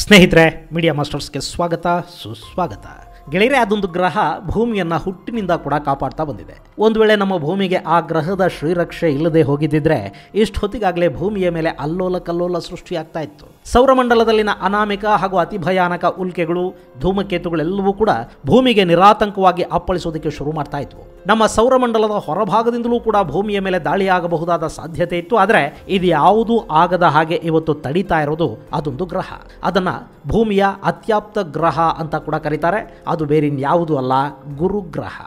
ಸ್ನೇಹಿತರೆ, ಮೀಡಿಯಾ ಮಾಸ್ಟರ್ಸ್ಗೆ ಸ್ವಾಗತ ಸುಸ್ವಾಗತ. ಗೆಳೆಯರೆ, ಅದೊಂದು ಗ್ರಹ ಭೂಮಿಯನ್ನು ಹುಟ್ಟಿನಿಂದ ಕೂಡ ಕಾಪಾಡ್ತಾ ಬಂದಿದೆ. ಒಂದು ವೇಳೆ ನಮ್ಮ ಭೂಮಿಗೆ ಆ ಗ್ರಹದ ಶ್ರೀರಕ್ಷೆ ಇಲ್ಲದೆ ಹೋಗಿದ್ದಿದ್ರೆ ಇಷ್ಟು ಹೊತ್ತಿಗಾಗಲೇ ಭೂಮಿಯ ಮೇಲೆ ಅಲ್ಲೋಲ ಕಲ್ಲೋಲ ಸೃಷ್ಟಿಯಾಗ್ತಾ ಇತ್ತು. ಸೌರಮಂಡಲದಲ್ಲಿನ ಅನಾಮಿಕ ಹಾಗೂ ಅತಿ ಭಯಾನಕ ಉಲ್ಕೆಗಳು, ಧೂಮಕೇತುಗಳೆಲ್ಲವೂ ಕೂಡ ಭೂಮಿಗೆ ನಿರಾತಂಕವಾಗಿ ಅಪ್ಪಳಿಸೋದಕ್ಕೆ ಶುರು ಮಾಡ್ತಾ ಇದ್ವು. ನಮ್ಮ ಸೌರಮಂಡಲದ ಹೊರಭಾಗದಿಂದಲೂ ಕೂಡ ಭೂಮಿಯ ಮೇಲೆ ದಾಳಿಯಾಗಬಹುದಾದ ಸಾಧ್ಯತೆ ಇತ್ತು. ಆದರೆ ಇದು ಯಾವುದೂ ಆಗದ ಹಾಗೆ ಇವತ್ತು ತಡೀತಾ ಇರೋದು ಅದೊಂದು ಗ್ರಹ. ಅದನ್ನ ಭೂಮಿಯ ಅತ್ಯಾಪ್ತ ಗ್ರಹ ಅಂತ ಕೂಡ ಕರೀತಾರೆ. ಅದು ಬೇರಿನ್ಯಾವುದೂ ಅಲ್ಲ, ಗುರುಗ್ರಹ.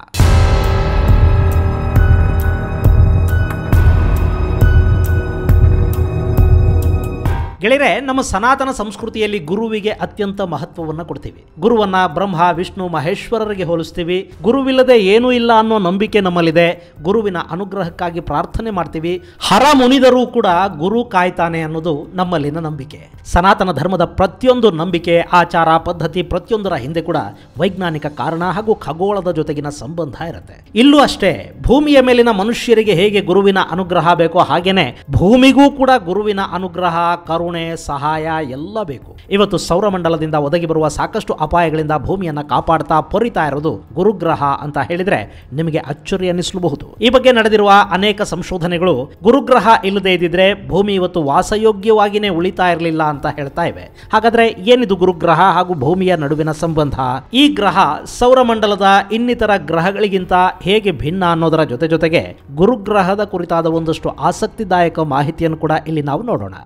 ಗೆಳೆಯರೆ, ನಮ್ಮ ಸನಾತನ ಸಂಸ್ಕೃತಿಯಲ್ಲಿ ಗುರುವಿಗೆ ಅತ್ಯಂತ ಮಹತ್ವವನ್ನು ಕೊಡ್ತೀವಿ. ಗುರುವನ್ನ ಬ್ರಹ್ಮ, ವಿಷ್ಣು, ಮಹೇಶ್ವರರಿಗೆ ಹೋಲಿಸ್ತೀವಿ. ಗುರುವಿಲ್ಲದೆ ಏನೂ ಇಲ್ಲ ಅನ್ನೋ ನಂಬಿಕೆ ನಮ್ಮಲ್ಲಿದೆ. ಗುರುವಿನ ಅನುಗ್ರಹಕ್ಕಾಗಿ ಪ್ರಾರ್ಥನೆ ಮಾಡ್ತೀವಿ. ಹರ ಮುನಿದರೂ ಕೂಡ ಗುರು ಕಾಯ್ತಾನೆ ಅನ್ನೋದು ನಮ್ಮಲ್ಲಿನ ನಂಬಿಕೆ. ಸನಾತನ ಧರ್ಮದ ಪ್ರತಿಯೊಂದು ನಂಬಿಕೆ, ಆಚಾರ, ಪದ್ಧತಿ ಪ್ರತಿಯೊಂದರ ಹಿಂದೆ ಕೂಡ ವೈಜ್ಞಾನಿಕ ಕಾರಣ ಹಾಗೂ ಖಗೋಳದ ಜೊತೆಗಿನ ಸಂಬಂಧ ಇರುತ್ತೆ. ಇಲ್ಲೂ ಅಷ್ಟೇ, ಭೂಮಿಯ ಮೇಲಿನ ಮನುಷ್ಯರಿಗೆ ಹೇಗೆ ಗುರುವಿನ ಅನುಗ್ರಹ ಬೇಕೋ ಹಾಗೇನೆ ಭೂಮಿಗೂ ಕೂಡ ಗುರುವಿನ ಅನುಗ್ರಹ, ಕರುಣೆ, ಸಹಾಯ ಎಲ್ಲ ಬೇಕು. ಇವತ್ತು ಸೌರಮಂಡಲದಿಂದ ಒದಗಿ ಬರುವ ಸಾಕಷ್ಟು ಅಪಾಯಗಳಿಂದ ಭೂಮಿಯನ್ನ ಕಾಪಾಡ್ತಾ ಪೊರಿತಾ ಇರೋದು ಗುರುಗ್ರಹ ಅಂತ ಹೇಳಿದ್ರೆ ನಿಮಗೆ ಅಚ್ಚರಿ ಅನ್ನಿಸಲೂಬಹುದು. ಈ ಬಗ್ಗೆ ನಡೆದಿರುವ ಅನೇಕ ಸಂಶೋಧನೆಗಳು ಗುರುಗ್ರಹ ಇಲ್ಲದೆ ಇದ್ದಿದ್ರೆ ಭೂಮಿ ಇವತ್ತು ವಾಸಯೋಗ್ಯವಾಗಿಯೇ ಉಳಿತಾ ಇರಲಿಲ್ಲ ಅಂತ ಹೇಳ್ತಾ ಇವೆ. ಹಾಗಾದ್ರೆ ಏನಿದು ಗುರುಗ್ರಹ ಹಾಗೂ ಭೂಮಿಯ ನಡುವಿನ ಸಂಬಂಧ? ಈ ಗ್ರಹ ಸೌರಮಂಡಲದ ಇನ್ನಿತರ ಗ್ರಹಗಳಿಗಿಂತ ಹೇಗೆ ಭಿನ್ನ ಅನ್ನೋದರ ಜೊತೆಗೆ ಗುರುಗ್ರಹದ ಕುರಿತಾದ ಒಂದಷ್ಟು ಆಸಕ್ತಿದಾಯಕ ಮಾಹಿತಿಯನ್ನು ಕೂಡ ಇಲ್ಲಿ ನಾವು ನೋಡೋಣ.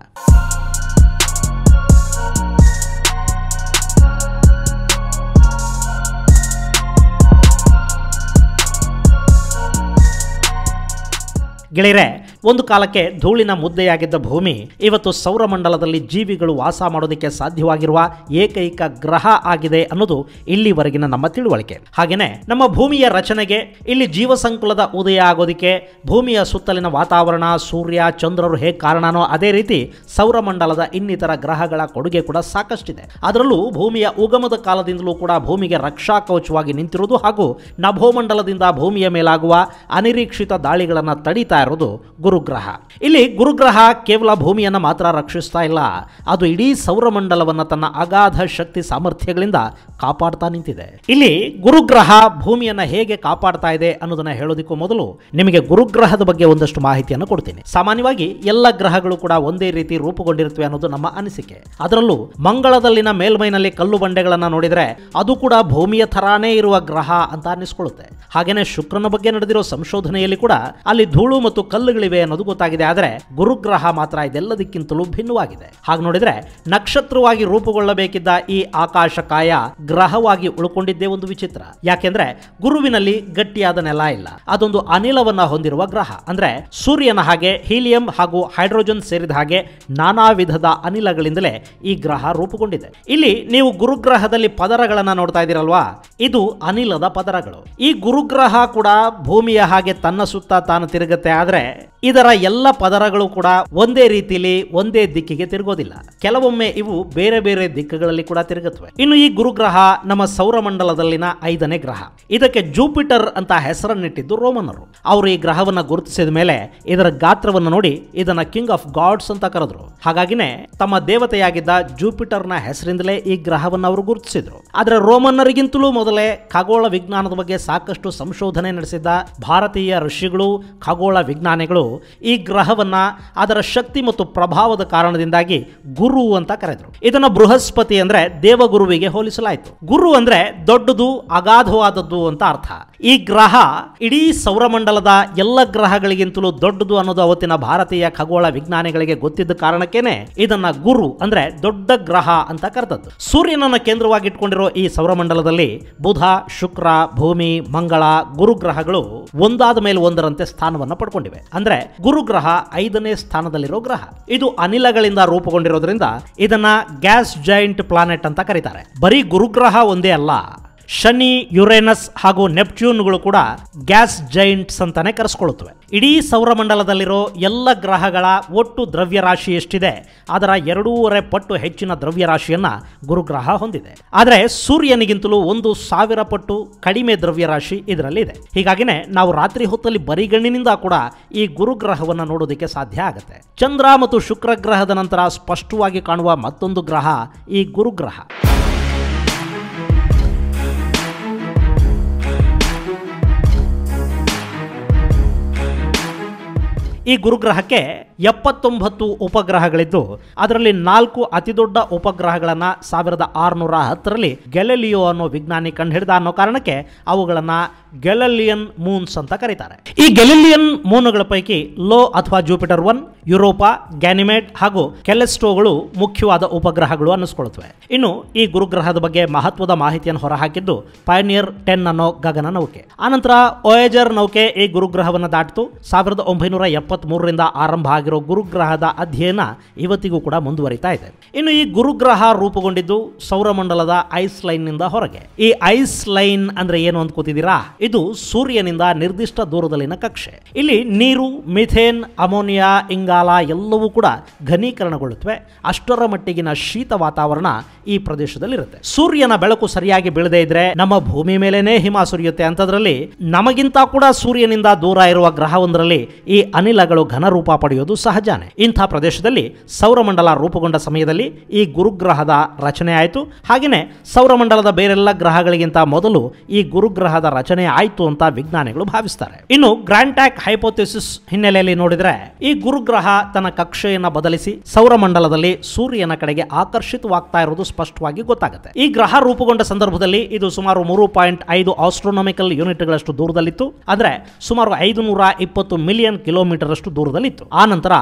ಗೆಳೆಯರೆ, ಒಂದು ಕಾಲಕ್ಕೆ ಧೂಳಿನ ಮುದ್ದೆಯಾಗಿದ್ದ ಭೂಮಿ ಇವತ್ತು ಸೌರಮಂಡಲದಲ್ಲಿ ಜೀವಿಗಳು ವಾಸ ಮಾಡೋದಕ್ಕೆ ಸಾಧ್ಯವಾಗಿರುವ ಏಕೈಕ ಗ್ರಹ ಆಗಿದೆ ಅನ್ನೋದು ಇಲ್ಲಿವರೆಗಿನ ನಮ್ಮ ತಿಳುವಳಿಕೆ. ಹಾಗೇನೆ ನಮ್ಮ ಭೂಮಿಯ ರಚನೆಗೆ, ಇಲ್ಲಿ ಜೀವಸಂಕುಲದ ಉದಯ ಆಗೋದಕ್ಕೆ ಭೂಮಿಯ ಸುತ್ತಲಿನ ವಾತಾವರಣ, ಸೂರ್ಯ, ಚಂದ್ರರು ಹೇಗೆ ಕಾರಣನೋ ಅದೇ ರೀತಿ ಸೌರಮಂಡಲದ ಇನ್ನಿತರ ಗ್ರಹಗಳ ಕೊಡುಗೆ ಕೂಡ ಸಾಕಷ್ಟಿದೆ. ಅದರಲ್ಲೂ ಭೂಮಿಯ ಉಗಮದ ಕಾಲದಿಂದಲೂ ಕೂಡ ಭೂಮಿಗೆ ರಕ್ಷಾ ಕವಚವಾಗಿ ನಿಂತಿರುವುದು ಹಾಗೂ ನಭೋಮಂಡಲದಿಂದ ಭೂಮಿಯ ಮೇಲಾಗುವ ಅನಿರೀಕ್ಷಿತ ದಾಳಿಗಳನ್ನು ತಡೀತಾ ಇರೋದು ಗುರುಗ್ರಹ. ಇಲ್ಲಿ ಗುರುಗ್ರಹ ಕೇವಲ ಭೂಮಿಯನ್ನು ಮಾತ್ರ ರಕ್ಷಿಸ್ತಾ ಇಲ್ಲ, ಅದು ಇಡೀ ಸೌರಮಂಡಲವನ್ನು ತನ್ನ ಅಗಾಧ ಶಕ್ತಿ ಸಾಮರ್ಥ್ಯಗಳಿಂದ ಕಾಪಾಡ್ತಾ ನಿಂತಿದೆ. ಇಲ್ಲಿ ಗುರುಗ್ರಹ ಭೂಮಿಯನ್ನ ಹೇಗೆ ಕಾಪಾಡ್ತಾ ಇದೆ ಅನ್ನೋದನ್ನ ಹೇಳೋದಕ್ಕೂ ಮೊದಲು ನಿಮಗೆ ಗುರುಗ್ರಹದ ಬಗ್ಗೆ ಒಂದಷ್ಟು ಮಾಹಿತಿಯನ್ನು ಕೊಡ್ತೀನಿ. ಸಾಮಾನ್ಯವಾಗಿ ಎಲ್ಲ ಗ್ರಹಗಳು ಕೂಡ ಒಂದೇ ರೀತಿ ರೂಪುಗೊಂಡಿರುತ್ತವೆ ಅನ್ನೋದು ನಮ್ಮ ಅನಿಸಿಕೆ. ಅದರಲ್ಲೂ ಮಂಗಳದಲ್ಲಿನ ಮೇಲ್ಮೈನಲ್ಲಿ ಕಲ್ಲು ಬಂಡೆಗಳನ್ನ ನೋಡಿದ್ರೆ ಅದು ಕೂಡ ಭೂಮಿಯ ಥರಾನೇ ಇರುವ ಗ್ರಹ ಅಂತ ಅನ್ನಿಸ್ಕೊಳ್ಳುತ್ತೆ. ಹಾಗೇನೆ ಶುಕ್ರನ ಬಗ್ಗೆ ನಡೆದಿರೋ ಸಂಶೋಧನೆಯಲ್ಲಿ ಕೂಡ ಅಲ್ಲಿ ಧೂಳು ಮತ್ತು ಕಲ್ಲುಗಳಿವೆ ಅನ್ನೋದು ಗೊತ್ತಾಗಿದೆ. ಆದರೆ ಗುರುಗ್ರಹ ಮಾತ್ರ ಇದೆಲ್ಲದಕ್ಕಿಂತಲೂ ಭಿನ್ನವಾಗಿದೆ. ಹಾಗೆ ನೋಡಿದ್ರೆ ನಕ್ಷತ್ರವಾಗಿ ರೂಪುಗೊಳ್ಳಬೇಕಿದ್ದ ಈ ಆಕಾಶಕಾಯ ಗ್ರಹವಾಗಿ ಉಳ್ಕೊಂಡಿದ್ದೇ ಒಂದು ವಿಚಿತ್ರ. ಯಾಕೆಂದ್ರೆ ಗುರುವಿನಲ್ಲಿ ಗಟ್ಟಿಯಾದ ನೆಲ ಇಲ್ಲ, ಅದೊಂದು ಅನಿಲವನ್ನ ಹೊಂದಿರುವ ಗ್ರಹ. ಅಂದ್ರೆ ಸೂರ್ಯನ ಹಾಗೆ ಹೀಲಿಯಂ ಹಾಗೂ ಹೈಡ್ರೋಜನ್ ಸೇರಿದ ಹಾಗೆ ನಾನಾ ವಿಧದ ಅನಿಲಗಳಿಂದಲೇ ಈ ಗ್ರಹ ರೂಪುಗೊಂಡಿದೆ. ಇಲ್ಲಿ ನೀವು ಗುರುಗ್ರಹದಲ್ಲಿ ಪದರಗಳನ್ನ ನೋಡ್ತಾ ಇದ್ದೀರಲ್ವಾ, ಇದು ಅನಿಲದ ಪದರಗಳು. ಈ ಗುರುಗ್ರಹ ಕೂಡ ಭೂಮಿಯ ಹಾಗೆ ತನ್ನ ಸುತ್ತ ತಾನು ತಿರುಗುತ್ತೆ. ಆದ್ರೆ ಇದರ ಎಲ್ಲ ಪದರಗಳು ಕೂಡ ಒಂದೇ ರೀತಿಯಲ್ಲಿ ಒಂದೇ ದಿಕ್ಕಿಗೆ ತಿರುಗೋದಿಲ್ಲ. ಕೆಲವೊಮ್ಮೆ ಇವು ಬೇರೆ ಬೇರೆ ದಿಕ್ಕುಗಳಲ್ಲಿ ಕೂಡ ತಿರುಗುತ್ತವೆ. ಇನ್ನು ಈ ಗುರುಗ್ರಹ ನಮ್ಮ ಸೌರಮಂಡಲದಲ್ಲಿನ 5ನೇ ಗ್ರಹ. ಇದಕ್ಕೆ ಜೂಪಿಟರ್ ಅಂತ ಹೆಸರನ್ನಿಟ್ಟಿದ್ದು ರೋಮನರು. ಅವರು ಈ ಗ್ರಹವನ್ನ ಗುರುತಿಸಿದ ಮೇಲೆ ಇದರ ಗಾತ್ರವನ್ನು ನೋಡಿ ಇದನ್ನ ಕಿಂಗ್ ಆಫ್ ಗಾಡ್ಸ್ ಅಂತ ಕರೆದ್ರು. ಹಾಗಾಗಿನೇ ತಮ್ಮ ದೇವತೆಯಾಗಿದ್ದ ಜೂಪಿಟರ್ನ ಹೆಸರಿಂದಲೇ ಈ ಗ್ರಹವನ್ನು ಅವರು ಗುರುತಿಸಿದ್ರು. ಆದ್ರೆ ರೋಮನ್ನರಿಗಿಂತಲೂ ಮೊದಲೇ ಖಗೋಳ ವಿಜ್ಞಾನದ ಬಗ್ಗೆ ಸಾಕಷ್ಟು ಸಂಶೋಧನೆ ನಡೆಸಿದ್ದ ಭಾರತೀಯ ಋಷಿಗಳು, ಖಗೋಳ ವಿಜ್ಞಾನಿಗಳು ಈ ಗ್ರಹವನ್ನ ಅದರ ಶಕ್ತಿ ಮತ್ತು ಪ್ರಭಾವದ ಕಾರಣದಿಂದಾಗಿ ಗುರು ಅಂತ ಕರೆದ್ರು. ಇದನ್ನ ಬೃಹಸ್ಪತಿ ಅಂದ್ರೆ ದೇವಗುರುವಿಗೆ ಹೋಲಿಸಲಾಯಿತು. ಗುರು ಅಂದ್ರೆ ದೊಡ್ಡದು, ಅಗಾಧವಾದದ್ದು ಅಂತ ಅರ್ಥ. ಈ ಗ್ರಹ ಇಡೀ ಸೌರಮಂಡಲದ ಎಲ್ಲ ಗ್ರಹಗಳಿಗಿಂತಲೂ ದೊಡ್ಡದು ಅನ್ನೋದು ಅವತ್ತಿನ ಭಾರತೀಯ ಖಗೋಳ ವಿಜ್ಞಾನಿಗಳಿಗೆ ಗೊತ್ತಿದ್ದ ಕಾರಣಕ್ಕೇನೆ ಇದನ್ನ ಗುರು ಅಂದ್ರೆ ದೊಡ್ಡ ಗ್ರಹ ಅಂತ ಕರೆದದ್ದು. ಸೂರ್ಯನನ್ನ ಕೇಂದ್ರವಾಗಿಟ್ಕೊಂಡಿರೋ ಈ ಸೌರಮಂಡಲದಲ್ಲಿ ಬುಧ, ಶುಕ್ರ, ಭೂಮಿ, ಮಂಗಳ, ಗುರುಗ್ರಹಗಳು ಒಂದಾದ ಮೇಲೆ ಒಂದರಂತೆ ಸ್ಥಾನವನ್ನು ಪಡ್ಕೊಂಡಿವೆ. ಅಂದ್ರೆ ಗುರುಗ್ರಹ 5ನೇ ಸ್ಥಾನದಲ್ಲಿರೋ ಗ್ರಹ. ಇದು ಅನಿಲಗಳಿಂದ ರೂಪುಗೊಂಡಿರೋದ್ರಿಂದ ಇದನ್ನ ಗ್ಯಾಸ್ ಜೈಂಟ್ ಪ್ಲಾನೆಟ್ ಅಂತ ಕರೀತಾರೆ. ಬರೀ ಗುರುಗ್ರಹ ಒಂದೇ ಅಲ್ಲ, ಶನಿ, ಯುರೇನಸ್ ಹಾಗೂ ನೆಪ್ಟ್ಯೂನ್ಗಳು ಕೂಡ ಗ್ಯಾಸ್ ಜೈಂಟ್ಸ್ ಅಂತಾನೆ ಕರೆಸ್ಕೊಳ್ಳುತ್ತವೆ. ಇಡೀ ಸೌರಮಂಡಲದಲ್ಲಿರೋ ಎಲ್ಲ ಗ್ರಹಗಳ ಒಟ್ಟು ದ್ರವ್ಯರಾಶಿ ಎಷ್ಟಿದೆ ಅದರ 2.5 ಪಟ್ಟು ಹೆಚ್ಚಿನ ದ್ರವ್ಯರಾಶಿಯನ್ನ ಗುರುಗ್ರಹ ಹೊಂದಿದೆ. ಆದರೆ ಸೂರ್ಯನಿಗಿಂತಲೂ 1,000 ಪಟ್ಟು ಕಡಿಮೆ ದ್ರವ್ಯರಾಶಿ ಇದರಲ್ಲಿದೆ. ಹೀಗಾಗಿನೇ ನಾವು ರಾತ್ರಿ ಹೊತ್ತಲ್ಲಿ ಬರಿಗಣ್ಣಿನಿಂದ ಕೂಡ ಈ ಗುರುಗ್ರಹವನ್ನು ನೋಡೋದಕ್ಕೆ ಸಾಧ್ಯ ಆಗುತ್ತೆ. ಚಂದ್ರ ಮತ್ತು ಶುಕ್ರ ಗ್ರಹದ ನಂತರ ಸ್ಪಷ್ಟವಾಗಿ ಕಾಣುವ ಮತ್ತೊಂದು ಗ್ರಹ ಈ ಗುರುಗ್ರಹ. ಈ ಗುರುಗ್ರಹಕ್ಕೆ 79 ಉಪಗ್ರಹಗಳಿದ್ದು ಅದರಲ್ಲಿ 4 ಅತಿದೊಡ್ಡ ಉಪಗ್ರಹಗಳನ್ನು 1610ರಲ್ಲಿ ಗ್ಯಾಲಿಲಿಯೋ ಅನ್ನೋ ವಿಜ್ಞಾನಿ ಕಂಡುಹಿಡಿದ ಅನ್ನೋ ಕಾರಣಕ್ಕೆ ಅವುಗಳನ್ನು ಗ್ಯಾಲಿಲಿಯನ್ ಮೂನ್ಸ್ ಅಂತ ಕರೀತಾರೆ. ಈ ಗ್ಯಾಲಿಲಿಯನ್ ಮೂನ್ಗಳ ಪೈಕಿ ಲೋ ಅಥವಾ ಜೂಪಿಟರ್ 1, ಯುರೋಪಾ, ಗ್ಯಾನಿಮೇಡ್ ಹಾಗೂ ಕೆಲೆಸ್ಟೋಗಳು ಮುಖ್ಯವಾದ ಉಪಗ್ರಹಗಳು ಅನ್ನಿಸ್ಕೊಳ್ಳುತ್ತವೆ. ಇನ್ನು ಈ ಗುರುಗ್ರಹದ ಬಗ್ಗೆ ಮಹತ್ವದ ಮಾಹಿತಿಯನ್ನು ಹೊರಹಾಕಿದ್ದು ಪಯನಿಯರ್ 10 ಅನ್ನೋ ಗಗನ ನೌಕೆ. ಆನಂತರ ವೊಯೇಜರ್ ನೌಕೆ ಈ ಗುರುಗ್ರಹವನ್ನು ದಾಟಿತು. 1973ರಿಂದ ಆರಂಭ ಆಗಿರೋ ಗುರುಗ್ರಹದ ಅಧ್ಯಯನ ಇವತ್ತಿಗೂ ಕೂಡ ಮುಂದುವರಿತಾ ಇದೆ. ಇನ್ನು ಈ ಗುರುಗ್ರಹ ರೂಪುಗೊಂಡಿದ್ದು ಸೌರಮಂಡಲದ ಐಸ್ ಲೈನ್ ನಿಂದ ಹೊರಗೆ. ಈ ಐಸ್ ಲೈನ್ ಅಂದ್ರೆ ಏನು ಅಂತ ಕೂತಿದ್ದೀರಾ? ಇದು ಸೂರ್ಯನಿಂದ ನಿರ್ದಿಷ್ಟ ದೂರದಲ್ಲಿನ ಕಕ್ಷೆ. ಇಲ್ಲಿ ನೀರು, ಮಿಥೇನ್, ಅಮೋನಿಯಾ, ಇಂಗಾಲ ಎಲ್ಲವೂ ಕೂಡ ಘನೀಕರಣಗೊಳ್ಳುತ್ತವೆ. ಅಷ್ಟರ ಮಟ್ಟಿಗಿನ ಶೀತ ವಾತಾವರಣ ಈ ಪ್ರದೇಶದಲ್ಲಿರುತ್ತೆ. ಸೂರ್ಯನ ಬೆಳಕು ಸರಿಯಾಗಿ ಬೀಳದೇ ಇದ್ರೆ ನಮ್ಮ ಭೂಮಿ ಮೇಲೇನೆ ಹಿಮ ಸುರಿಯುತ್ತೆ. ಅಂತದ್ರಲ್ಲಿ ನಮಗಿಂತ ಕೂಡ ಸೂರ್ಯನಿಂದ ದೂರ ಇರುವ ಗ್ರಹವೊಂದರಲ್ಲಿ ಈ ಅನಿಲಗಳು ಘನರೂಪ ಪಡೆಯೋದು ಸಹಜಾನೆ. ಇಂಥ ಪ್ರದೇಶದಲ್ಲಿ ಸೌರಮಂಡಲ ರೂಪುಗೊಂಡ ಸಮಯದಲ್ಲಿ ಈ ಗುರುಗ್ರಹದ ರಚನೆ ಆಯಿತು. ಹಾಗೆಯೇ ಸೌರಮಂಡಲದ ಬೇರೆಲ್ಲ ಗ್ರಹಗಳಿಗಿಂತ ಮೊದಲು ಈ ಗುರುಗ್ರಹದ ರಚನೆ ಆಯಿತು ಅಂತ ವಿಜ್ಞಾನಿಗಳು ಭಾವಿಸ್ತಾರೆ. ಇನ್ನು ಗ್ರಾಂಟ್ಯಾಕ್ ಹೈಪೋಥೆಸಿಸ್ ಹಿನ್ನೆಲೆಯಲ್ಲಿ ನೋಡಿದ್ರೆ ಈ ಗುರುಗ್ರಹ ತನ್ನ ಕಕ್ಷೆಯನ್ನು ಬದಲಿಸಿ ಸೌರಮಂಡಲದಲ್ಲಿ ಸೂರ್ಯನ ಕಡೆಗೆ ಆಕರ್ಷಿತವಾಗ್ತಾ ಇರೋದು ಸ್ಪಷ್ಟವಾಗಿ ಗೊತ್ತಾಗುತ್ತೆ. ಈ ಗ್ರಹ ರೂಪುಗೊಂಡ ಸಂದರ್ಭದಲ್ಲಿ ಇದು ಸುಮಾರು 3.5 ಆಸ್ಟ್ರೋನಾಮಿಕಲ್ ಯೂನಿಟ್ಗಳಷ್ಟು ದೂರದಲ್ಲಿತ್ತು. ಅಂದ್ರೆ ಸುಮಾರು 520 ಮಿಲಿಯನ್ ಕಿಲೋಮೀಟರ್ ಅಷ್ಟು ದೂರದಲ್ಲಿತ್ತು. ಆ ನಂತರ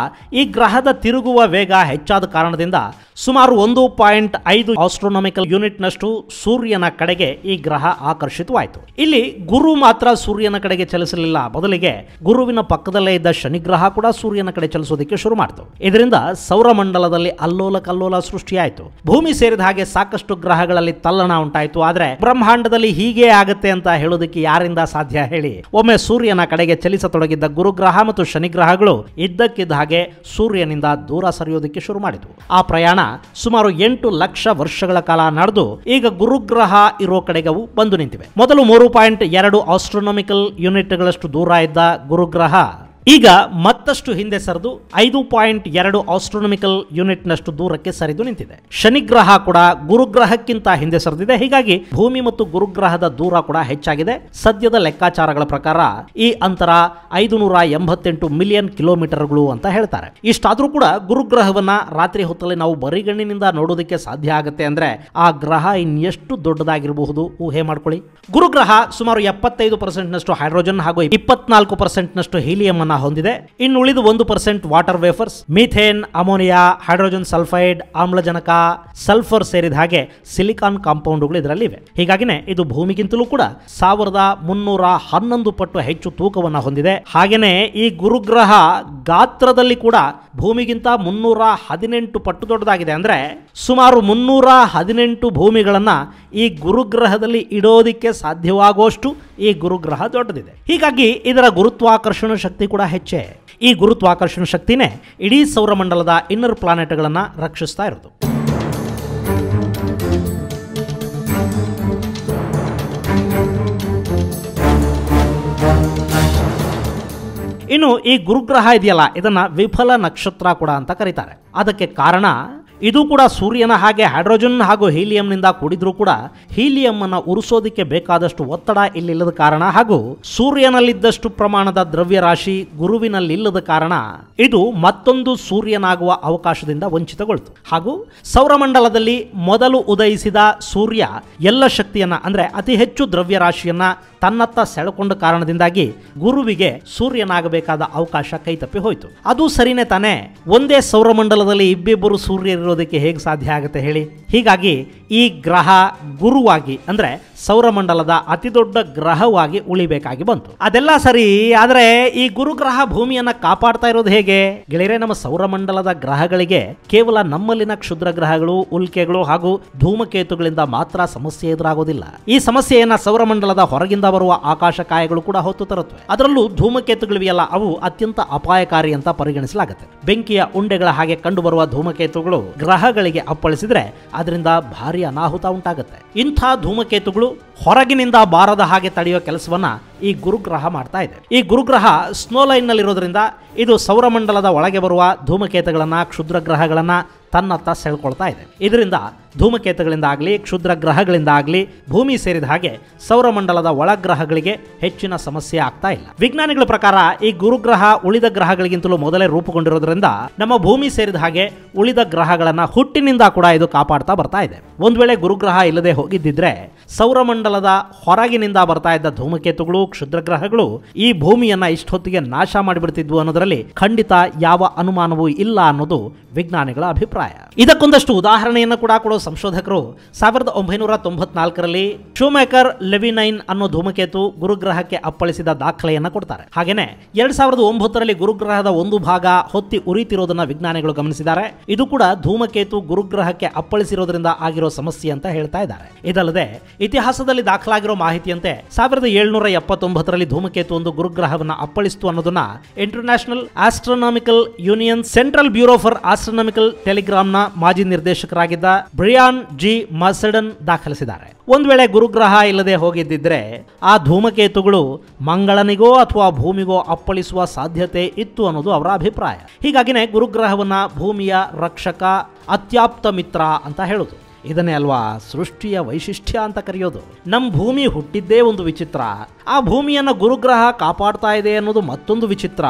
ಈ ಗ್ರಹದ ತಿರುಗುವ ವೇಗ ಹೆಚ್ಚಾದ ಕಾರಣದಿಂದ ಸುಮಾರು 1.5 ಆಸ್ಟ್ರೋನಾಮಿಕಲ್ ಯೂನಿಟ್ ನಷ್ಟು ಸೂರ್ಯನ ಕಡೆಗೆ ಈ ಗ್ರಹ ಆಕರ್ಷಿತವಾಯಿತು. ಇಲ್ಲಿ ಗುರು ಮಾತ್ರ ಸೂರ್ಯನ ಕಡೆಗೆ ಚಲಿಸಲಿಲ್ಲ. ಬದಲಿಗೆ ಗುರುವಿನ ಪಕ್ಕದಲ್ಲೇ ಇದ್ದ ಶನಿಗ್ರಹ ಕೂಡ ಸೂರ್ಯನ ಕಡೆ ಚಲಿಸೋದಕ್ಕೆ ಶುರು ಮಾಡಿತು. ಇದರಿಂದ ಸೌರಮಂಡಲದಲ್ಲಿ ಅಲ್ಲೋಲ ಕಲ್ಲೋಲ ಸೃಷ್ಟಿಯಾಯಿತು. ಭೂಮಿ ಸೇರಿದ ಹಾಗೆ ಸಾಕಷ್ಟು ಗ್ರಹಗಳಲ್ಲಿ ತಲ್ಲಣ ಉಂಟಾಯಿತು. ಆದ್ರೆ ಬ್ರಹ್ಮಾಂಡದಲ್ಲಿ ಹೀಗೆ ಆಗುತ್ತೆ ಅಂತ ಹೇಳೋದಕ್ಕೆ ಯಾರಿಂದ ಸಾಧ್ಯ ಹೇಳಿ? ಒಮ್ಮೆ ಸೂರ್ಯನ ಕಡೆಗೆ ಚಲಿಸತೊಡಗಿದ್ದ ಗುರುಗ್ರಹ ಮತ್ತು ಶನಿಗ್ರಹಗಳು ಇದ್ದಕ್ಕಿದ್ದ ಹಾಗೆ ಸೂರ್ಯನಿಂದ ದೂರ ಸರಿಯೋದಕ್ಕೆ ಶುರು ಮಾಡಿತು. ಆ ಪ್ರಯಾಣ ಸುಮಾರು 8 ಲಕ್ಷ ವರ್ಷಗಳ ಕಾಲ ನಡೆದು ಈಗ ಗುರುಗ್ರಹ ಇರೋ ಕಡೆಗೆ ಅವು ಬಂದು ನಿಂತಿವೆ. ಮೊದಲು 3.2 ಆಸ್ಟ್ರೋನಾಮಿಕಲ್ ಯೂನಿಟ್ಗಳಷ್ಟು ದೂರ ಇದ್ದ ಗುರುಗ್ರಹ ಈಗ ಮತ್ತಷ್ಟು ಹಿಂದೆ ಸರಿದು 5.2 ಆಸ್ಟ್ರೋನಾಮಿಕಲ್ ಯೂನಿಟ್ ನಷ್ಟು ದೂರಕ್ಕೆ ಸರಿದು ನಿಂತಿದೆ. ಶನಿಗ್ರಹ ಕೂಡ ಗುರುಗ್ರಹಕ್ಕಿಂತ ಹಿಂದೆ ಸರಿದಿದೆ. ಹೀಗಾಗಿ ಭೂಮಿ ಮತ್ತು ಗುರುಗ್ರಹದ ದೂರ ಕೂಡ ಹೆಚ್ಚಾಗಿದೆ. ಸದ್ಯದ ಲೆಕ್ಕಾಚಾರಗಳ ಪ್ರಕಾರ ಈ ಅಂತರ 588 ಮಿಲಿಯನ್ ಕಿಲೋಮೀಟರ್ಗಳು ಅಂತ ಹೇಳ್ತಾರೆ. ಇಷ್ಟಾದ್ರೂ ಕೂಡ ಗುರುಗ್ರಹವನ್ನ ರಾತ್ರಿ ಹೊತ್ತಲ್ಲಿ ನಾವು ಬರಿಗಣ್ಣಿನಿಂದ ನೋಡೋದಕ್ಕೆ ಸಾಧ್ಯ ಆಗುತ್ತೆ ಅಂದ್ರೆ ಆ ಗ್ರಹ ಇನ್ನೆಷ್ಟು ದೊಡ್ಡದಾಗಿರಬಹುದು ಊಹೆ ಮಾಡ್ಕೊಳ್ಳಿ. ಗುರುಗ್ರಹ ಸುಮಾರು 75% ನಷ್ಟು ಹೈಡ್ರೋಜನ್ ಹಾಗೂ 24% ನಷ್ಟು ಹೀಲಿಯಂ ಅನ್ನ ಹೊಂದಿದೆ. ಇನ್ನು ಉಳಿದು 1% water wafers, methane, ammonia, hydrogen sulphide, ಆಮ್ಲಜನಕ, ಸಲ್ಫರ್ ಸೇರಿದ ಹಾಗೆ ಸಿಲಿಕಾನ್ ಕಾಂಪೌಂಡ್ಗಳು ಇದರಲ್ಲಿವೆ. ಹೀಗಾಗಿನೇ ಇದು ಭೂಮಿಗಿಂತಲೂ ಕೂಡ 1311 ಪಟ್ಟು ಹೆಚ್ಚು ತೂಕವನ್ನು ಹೊಂದಿದೆ. ಹಾಗೇನೆ ಈ ಗುರುಗ್ರಹ ಗಾತ್ರದಲ್ಲಿ ಕೂಡ ಭೂಮಿಗಿಂತ 318 ಪಟ್ಟು ದೊಡ್ಡದಾಗಿದೆ. ಅಂದ್ರೆ ಸುಮಾರು 318 ಭೂಮಿಗಳನ್ನ ಈ ಗುರುಗ್ರಹದಲ್ಲಿ ಇಡೋದಿಕ್ಕೆ ಸಾಧ್ಯವಾಗುವಷ್ಟು ಈ ಗುರುಗ್ರಹ ದೊಡ್ಡದಿದೆ. ಹೀಗಾಗಿ ಇದರ ಗುರುತ್ವಾಕರ್ಷಣ ಶಕ್ತಿ ಕೂಡ ಹೆಚ್ಚೆ. ಈ ಗುರುತ್ವಾಕರ್ಷಣ ಶಕ್ತಿನೇ ಇಡೀ ಸೌರಮಂಡಲದ ಇನ್ನರ್ ಪ್ಲಾನೆಟ್ಗಳನ್ನು ರಕ್ಷಿಸ್ತಾ ಇರೋದು. ಇನ್ನು ಈ ಗುರುಗ್ರಹ ಇದೆಯಲ್ಲ, ಇದನ್ನ ವಿಫಲ ನಕ್ಷತ್ರ ಕೂಡ ಅಂತ ಕರೀತಾರೆ. ಅದಕ್ಕೆ ಕಾರಣ ಇದು ಕೂಡ ಸೂರ್ಯನ ಹಾಗೆ ಹೈಡ್ರೋಜನ್ ಹಾಗೂ ಹೀಲಿಯಂನಿಂದ ಕೂಡಿದ್ರೂ ಕೂಡ ಹೀಲಿಯಂ ಅನ್ನು ಉರಿಸೋದಕ್ಕೆ ಬೇಕಾದಷ್ಟು ಒತ್ತಡ ಇಲ್ಲಿಲ್ಲದ ಕಾರಣ ಹಾಗೂ ಸೂರ್ಯನಲ್ಲಿದ್ದಷ್ಟು ಪ್ರಮಾಣದ ದ್ರವ್ಯರಾಶಿ ಗುರುವಿನಲ್ಲಿಲ್ಲದ ಕಾರಣ ಇದು ಮತ್ತೊಂದು ಸೂರ್ಯನಾಗುವ ಅವಕಾಶದಿಂದ ವಂಚಿತಗೊಳ್ತು. ಹಾಗೂ ಸೌರಮಂಡಲದಲ್ಲಿ ಮೊದಲು ಉದಯಿಸಿದ ಸೂರ್ಯ ಎಲ್ಲ ಶಕ್ತಿಯನ್ನ ಅಂದ್ರೆ ಅತಿ ಹೆಚ್ಚು ದ್ರವ್ಯರಾಶಿಯನ್ನ ತನ್ನತ್ತ ಸೆಳೆಕೊಂಡ ಕಾರಣದಿಂದಾಗಿ ಗುರುವಿಗೆ ಸೂರ್ಯನಾಗಬೇಕಾದ ಅವಕಾಶ ಕೈತಪ್ಪಿ ಹೋಯಿತು. ಅದು ಸರಿನೇ ತಾನೇ? ಒಂದೇ ಸೌರಮಂಡಲದಲ್ಲಿ ಇಬ್ಬಿಬ್ಬರು ಸೂರ್ಯರು ಇರೋದಕ್ಕೆ ಹೇಗೆ ಸಾಧ್ಯ ಆಗುತ್ತೆ ಹೇಳಿ? ಹೀಗಾಗಿ ಈ ಗ್ರಹ ಗುರುವಾಗಿ ಅಂದ್ರೆ ಸೌರಮಂಡಲದ ಅತಿ ದೊಡ್ಡ ಗ್ರಹವಾಗಿ ಉಳಿಬೇಕಾಗಿ ಬಂತು. ಅದೆಲ್ಲ ಸರಿ, ಆದರೆ ಈ ಗುರುಗ್ರಹ ಭೂಮಿಯನ್ನ ಕಾಪಾಡ್ತಾ ಇರೋದು ಹೇಗೆ ಗೆಳೆಯರೆ? ನಮ್ಮ ಸೌರಮಂಡಲದ ಗ್ರಹಗಳಿಗೆ ಕೇವಲ ನಮ್ಮಲ್ಲಿನ ಕ್ಷುದ್ರ ಗ್ರಹಗಳು, ಉಲ್ಕೆಗಳು ಹಾಗೂ ಧೂಮಕೇತುಗಳಿಂದ ಮಾತ್ರ ಸಮಸ್ಯೆ ಎದುರಾಗೋದಿಲ್ಲ. ಈ ಸಮಸ್ಯೆಯನ್ನ ಸೌರಮಂಡಲದ ಹೊರಗಿಂದ ಬರುವ ಆಕಾಶಕಾಯಗಳು ಕೂಡ ಹೊತ್ತು ತರುತ್ತವೆ. ಅದರಲ್ಲೂ ಧೂಮಕೇತುಗಳಿವೆಯಲ್ಲ, ಅವು ಅತ್ಯಂತ ಅಪಾಯಕಾರಿ ಅಂತ ಪರಿಗಣಿಸಲಾಗುತ್ತೆ. ಬೆಂಕಿಯ ಉಂಡೆಗಳ ಹಾಗೆ ಕಂಡುಬರುವ ಧೂಮಕೇತುಗಳು ಗ್ರಹಗಳಿಗೆ ಅಪ್ಪಳಿಸಿದ್ರೆ ಅದರಿಂದ ಭಾರಿ ಅನಾಹುತ ಉಂಟಾಗುತ್ತೆ. ಇಂಥ ಧೂಮಕೇತುಗಳು ಹೊರಗಿನಿಂದ ಬಾರದ ಹಾಗೆ ತಡೆಯೋ ಕೆಲಸವನ್ನ ಈ ಗುರುಗ್ರಹ ಮಾಡ್ತಾ ಇದೆ. ಈ ಗುರುಗ್ರಹ ಸ್ನೋ ಲೈನ್ ನಲ್ಲಿರೋದ್ರಿಂದ ಇದು ಸೌರಮಂಡಲದ ಒಳಗೆ ಬರುವ ಧೂಮಕೇತುಗಳನ್ನ, ಕ್ಷುದ್ರ ಗ್ರಹಗಳನ್ನ ತನ್ನತ್ತ ಸೆಳ್ಕೊಳ್ತಾ ಇದೆ. ಇದರಿಂದ ಧೂಮಕೇತುಗಳಿಂದ ಆಗಲಿ, ಕ್ಷುದ್ರ ಗ್ರಹಗಳಿಂದ ಆಗಲಿ ಭೂಮಿ ಸೇರಿದ ಹಾಗೆ ಸೌರಮಂಡಲದ ಒಳಗ್ರಹಗಳಿಗೆ ಹೆಚ್ಚಿನ ಸಮಸ್ಯೆ ಆಗ್ತಾ ಇಲ್ಲ. ವಿಜ್ಞಾನಿಗಳ ಪ್ರಕಾರ ಈ ಗುರುಗ್ರಹ ಉಳಿದ ಗ್ರಹಗಳಿಗಿಂತಲೂ ಮೊದಲೇ ರೂಪುಗೊಂಡಿರೋದ್ರಿಂದ ನಮ್ಮ ಭೂಮಿ ಸೇರಿದ ಹಾಗೆ ಉಳಿದ ಗ್ರಹಗಳನ್ನ ಹುಟ್ಟಿನಿಂದ ಕೂಡ ಇದು ಕಾಪಾಡ್ತಾ ಬರ್ತಾ ಇದೆ. ಒಂದ್ ವೇಳೆ ಗುರುಗ್ರಹ ಇಲ್ಲದೆ ಹೋಗಿದ್ದಿದ್ರೆ ಸೌರಮಂಡಲದ ಹೊರಗಿನಿಂದ ಬರ್ತಾ ಇದ್ದ ಧೂಮಕೇತುಗಳು, ಕ್ಷುದ್ರ ಗ್ರಹಗಳು ಈ ಭೂಮಿಯನ್ನ ಇಷ್ಟೊತ್ತಿಗೆ ನಾಶ ಮಾಡಿಬಿಡ್ತಿದ್ವು ಅನ್ನೋದರಲ್ಲಿ ಖಂಡಿತ ಯಾವ ಅನುಮಾನವೂ ಇಲ್ಲ ಅನ್ನೋದು ವಿಜ್ಞಾನಿಗಳ ಅಭಿಪ್ರಾಯ. ಇದಕ್ಕೊಂದಷ್ಟು ಉದಾಹರಣೆಯನ್ನು ಕೂಡ ಕೊಡೋ ಸಂಶೋಧಕರು 1994ರಲ್ಲಿ ಶೂಮೇಕರ್ ಲೆವಿನೈನ್ ಅನ್ನೋ ಧೂಮಕೇತು ಗುರುಗ್ರಹಕ್ಕೆ ಅಪ್ಪಳಿಸಿದ ದಾಖಲೆಯನ್ನ ಕೊಡ್ತಾರೆ. ಹಾಗೇನೆ 2009ರಲ್ಲಿ ಗುರುಗ್ರಹದ ಒಂದು ಭಾಗ ಹೊತ್ತಿ ಉರಿತಿರೋದನ್ನ ವಿಜ್ಞಾನಿಗಳು ಗಮನಿಸಿದ್ದಾರೆ. ಇದು ಕೂಡ ಧೂಮಕೇತು ಗುರುಗ್ರಹಕ್ಕೆ ಅಪ್ಪಳಿಸಿರೋದ್ರಿಂದ ಆಗಿರೋ ಸಮಸ್ಯೆ ಅಂತ ಹೇಳ್ತಾ ಇದ್ದಾರೆ. ಇದಲ್ಲದೆ ಇತಿಹಾಸದಲ್ಲಿ ದಾಖಲಾಗಿರೋ ಮಾಹಿತಿಯಂತೆ 1779ರಲ್ಲಿ ಧೂಮಕೇತು ಒಂದು ಗುರುಗ್ರಹವನ್ನ ಅಪ್ಪಳಿಸಿತು ಅನ್ನೋದನ್ನ international astronomical union central bureau for astronomical ಟೆಲಿಗ್ರಾಮ್ನ ಮಾಜಿ ನಿರ್ದೇಶಕರಾಗಿದ್ದ ಬ್ರಿಯಾನ್ ಜಿ ಮರ್ಸೆಡನ್ ದಾಖಲಿಸಿದ್ದಾರೆ. ಒಂದ್ ವೇಳೆ ಗುರುಗ್ರಹ ಇಲ್ಲದೆ ಹೋಗಿದ್ದಿದ್ರೆ ಆ ಧೂಮಕೇತುಗಳು ಮಂಗಳನಿಗೋ ಅಥವಾ ಭೂಮಿಗೋ ಅಪ್ಪಳಿಸುವ ಸಾಧ್ಯತೆ ಇತ್ತು ಅನ್ನೋದು ಅವರ ಅಭಿಪ್ರಾಯ. ಹೀಗಾಗಿನೇ ಗುರುಗ್ರಹವನ್ನ ಭೂಮಿಯ ರಕ್ಷಕ, ಅತ್ಯಾಪ್ತ ಮಿತ್ರ ಅಂತ ಹೇಳುದು. ಇದನ್ನೇ ಅಲ್ವಾ ಸೃಷ್ಟಿಯ ವೈಶಿಷ್ಟ್ಯ ಅಂತ ಕರೆಯೋದು. ನಮ್ಮ ಭೂಮಿ ಹುಟ್ಟಿದ್ದೇ ಒಂದು ವಿಚಿತ್ರ, ಆ ಭೂಮಿಯನ್ನ ಗುರುಗ್ರಹ ಕಾಪಾಡ್ತಾ ಇದೆ ಅನ್ನೋದು ಮತ್ತೊಂದು ವಿಚಿತ್ರ.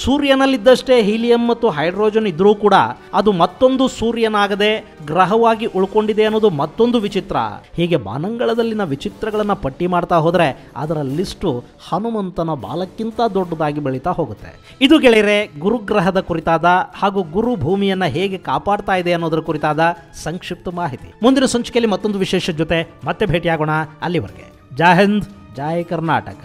ಸೂರ್ಯನಲ್ಲಿದ್ದಷ್ಟೇ ಹೀಲಿಯಂ ಮತ್ತು ಹೈಡ್ರೋಜನ್ ಇದ್ರೂ ಕೂಡ ಅದು ಮತ್ತೊಂದು ಸೂರ್ಯನಾಗದೆ ಗ್ರಹವಾಗಿ ಉಳ್ಕೊಂಡಿದೆ ಅನ್ನೋದು ಮತ್ತೊಂದು ವಿಚಿತ್ರ. ಹೀಗೆ ಬಾನಂಗಳದಲ್ಲಿನ ವಿಚಿತ್ರಗಳನ್ನ ಪಟ್ಟಿ ಮಾಡ್ತಾ ಹೋದ್ರೆ ಅದರ ಲಿಸ್ಟು ಹನುಮಂತನ ಬಾಲಕ್ಕಿಂತ ದೊಡ್ಡದಾಗಿ ಬೆಳೀತಾ ಹೋಗುತ್ತೆ. ಇದು ಗೆಳೆಯರೆ ಗುರುಗ್ರಹದ ಕುರಿತಾದ ಹಾಗೂ ಗುರು ಭೂಮಿಯನ್ನ ಹೇಗೆ ಕಾಪಾಡ್ತಾ ಇದೆ ಅನ್ನೋದರ ಕುರಿತಾದ ಸಂಕ್ಷಿಪ್ತ ಮಾಹಿತಿ. ಮುಂದಿನ ಸಂಚಿಕೆಯಲ್ಲಿ ಮತ್ತೊಂದು ವಿಶೇಷ ಜೊತೆ ಮತ್ತೆ ಭೇಟಿಯಾಗೋಣ. ಅಲ್ಲಿವರೆಗೆ ಜೈ ಹಿಂದ್, ಜೈ ಕರ್ನಾಟಕ.